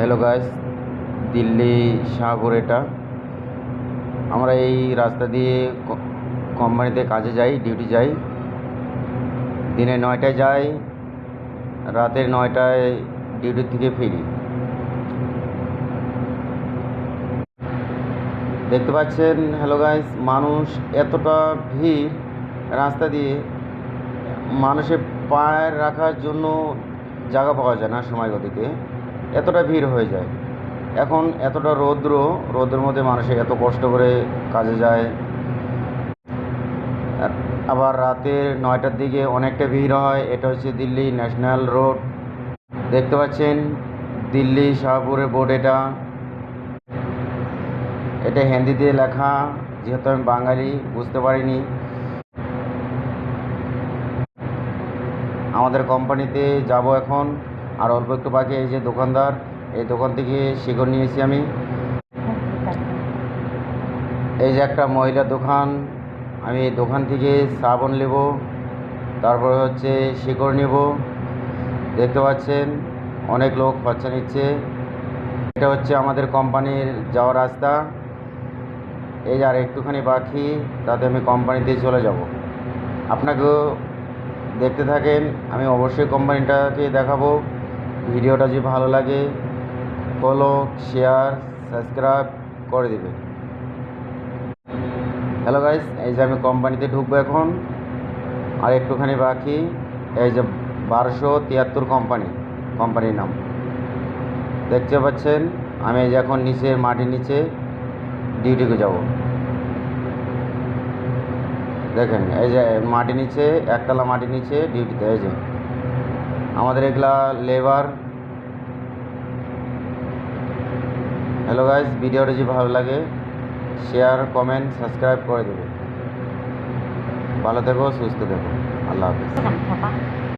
Hello guys, Delhi Shahpur এটা। আমরা এই রাস্তা দিয়ে কোম্পানিতে কাজে যাই, ডিউটি যাই। দিনে 9টায় যাই, রাতের 9টায় ডিউটি থেকে ফিরি। দেখতে পাচ্ছেন হ্যালো গাইস, মানুষ এতটা ভিড় রাস্তা দিয়ে, মানুষের পায়ের রাখার জন্য জায়গা পাওয়া যায় না সময় গতিতে, এতটা ভিড় হয়ে যায়। এখন এতটা রোদ্রের মধ্যে মানুষে এত কষ্ট করে কাজে যায়। আবার রাতের 9টার দিকে অনেকটা ভিড় হয়। এটা হচ্ছে দিল্লি ন্যাশনাল রোড। দেখতে পাচ্ছেন দিল্লি শাহপুরের বোর্ড এটা। এটা হিন্দিতে লেখা, যেহেতু আমি বাঙালি বুঝতে পারিনি। আমাদের কোম্পানিতে যাব এখন, আর অল্প একটু বাকি। এই যে দোকানদার, এই দোকান থেকে শিকড় নিয়েছি আমি। এই যে একটা মহিলা দোকান, আমি এই দোকান থেকে সাবান নেব, তারপরে হচ্ছে শিকড় নেব। দেখতে পাচ্ছেন অনেক লোক খরচা নিচ্ছে। এটা হচ্ছে আমাদের কোম্পানির যাওয়ার রাস্তা। এই যে আর একটুখানি বাকি, তাতে আমি কোম্পানিতে চলে যাব। আপনাকেও দেখতে থাকেন, আমি অবশ্যই কোম্পানিটাকে দেখাবো। ভিডিওটা যদি ভালো লাগে ফলো, শেয়ার, সাবস্ক্রাইব করে দেবে। হ্যালো গাইস, এই যে আমি কোম্পানিতে ঢুকবো এখন, আর একটুখানি বাকি। এই যে 1273 কোম্পানির নাম দেখতে পাচ্ছেন। আমি এই যে এখন নিচে মাটির নিচে ডিউটিতে যাব। দেখেন এই যে মাটির নিচে, একতলা মাটির নিচে ডিউটিতে। এই যে আমাদের এগুলা লেবার। হ্যালো গাইস, ভিডিওটা যদি ভালো লাগে শেয়ার, কমেন্ট, সাবস্ক্রাইব করে দেবে। ভালো থেকো, সুস্থ থেকো। আল্লাহ হাফিজ।